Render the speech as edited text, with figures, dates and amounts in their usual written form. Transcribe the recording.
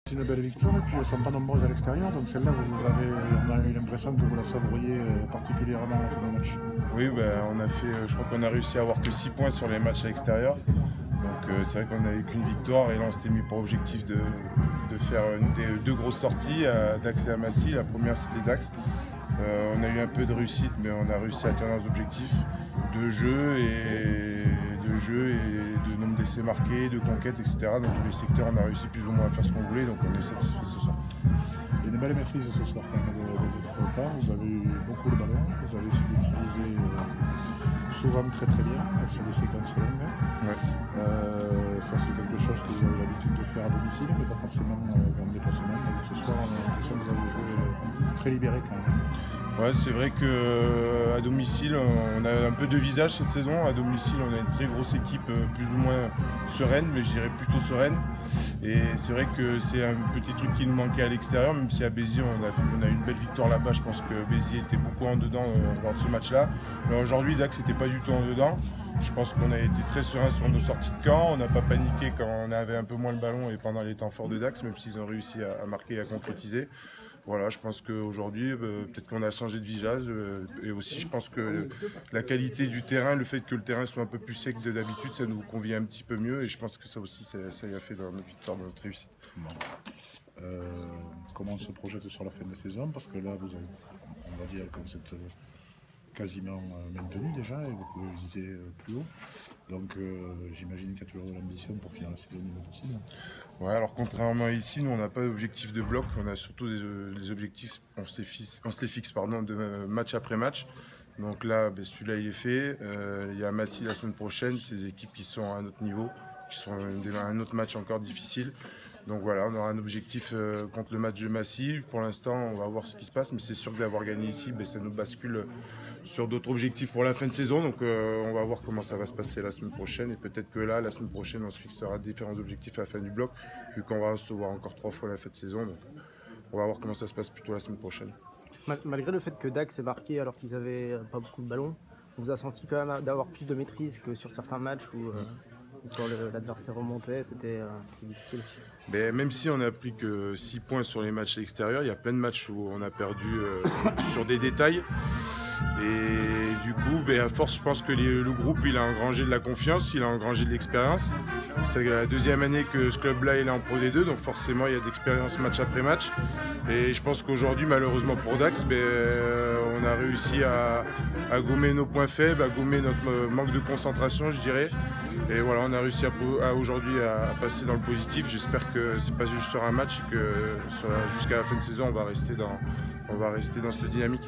C'est une belle victoire et puis elles ne sont pas nombreuses à l'extérieur, donc celle-là, on a eu l'impression que vous la savouriez particulièrement à la fin du match. Oui, je crois qu'on a réussi à avoir que 6 points sur les matchs à l'extérieur. Donc c'est vrai qu'on n'avait qu'une victoire et là on s'était mis pour objectif de faire deux grosses sorties à Dax et à Massy. La première c'était Dax. On a eu un peu de réussite, mais on a réussi à atteindre nos objectifs de jeu et de nombre d'essais marqués, de conquêtes, etc. Dans tous les secteurs, on a réussi plus ou moins à faire ce qu'on voulait, donc on est satisfait ce soir. Il y a une belle maîtrise ce soir de votre part. Vous avez eu beaucoup le ballon, vous avez su l'utiliser souvent très bien sur des séquences longues. Ouais. Ça c'est quelque chose que vous avez l'habitude de faire à domicile, mais pas forcément en déplacement. Donc ce soir, on a l'impression que vous avez joué très libéré quand même. Ouais, c'est vrai qu'à domicile, on a un peu de visage cette saison. À domicile, on a une très grosse équipe, plus ou moins sereine, mais je dirais plutôt sereine. Et c'est vrai que c'est un petit truc qui nous manquait à l'extérieur, même si à Béziers, on a eu une belle victoire là-bas. Je pense que Béziers était beaucoup en dedans lors de ce match-là. Mais aujourd'hui, Dax n'était pas du tout en dedans. Je pense qu'on a été très serein sur nos sorties de camp. On n'a pas paniqué quand on avait un peu moins le ballon et pendant les temps forts de Dax, même s'ils ont réussi à marquer et à concrétiser. Voilà, je pense qu'aujourd'hui, peut-être qu'on a changé de visage et aussi je pense que la qualité du terrain, le fait que le terrain soit un peu plus sec que d'habitude, ça nous convient un petit peu mieux et je pense que ça aussi, ça y a fait dans notre victoire, dans notre réussite. Bon. Comment on se projette sur la fin de la saison? Parce que là, vous avez, on va dire que vous êtes quasiment maintenu déjà et vous pouvez viser plus haut. Donc j'imagine qu'il y a toujours de l'ambition pour finir la saison au niveau possible. Ouais, alors contrairement à ici, nous on n'a pas d'objectif de bloc, on a surtout des objectifs, on se les fixe de match après match. Donc là, celui-là il est fait. Il y a Massy la semaine prochaine, c'est des équipes qui sont à un autre niveau, qui sont à un autre match encore difficile. Donc voilà, on aura un objectif contre le match de Massy. Pour l'instant, on va voir ce qui se passe, mais c'est sûr que d'avoir gagné ici, ça nous bascule sur d'autres objectifs pour la fin de saison. Donc on va voir comment ça va se passer la semaine prochaine. Et peut-être que là, la semaine prochaine, on se fixera différents objectifs à la fin du bloc, vu qu'on va recevoir encore 3 fois la fin de saison. Donc on va voir comment ça se passe plutôt la semaine prochaine. Malgré le fait que Dax est marqué alors qu'ils n'avaient pas beaucoup de ballons, on vous a senti quand même d'avoir plus de maîtrise que sur certains matchs où quand l'adversaire remontait, c'était difficile. Même si on n'a pris que 6 points sur les matchs extérieurs, il y a plein de matchs où on a perdu sur des détails. Et du coup, à force, je pense que le groupe il a engrangé de la confiance, il a engrangé de l'expérience. C'est la deuxième année que ce club-là est en Pro D2, donc forcément il y a de l'expérience match après match. Et je pense qu'aujourd'hui, malheureusement pour Dax, on a réussi à gommer nos points faibles, à gommer notre manque de concentration, je dirais. Et voilà, on a réussi aujourd'hui à passer dans le positif. J'espère que c'est pas juste sur un match et que jusqu'à la fin de saison, on va rester dans cette dynamique.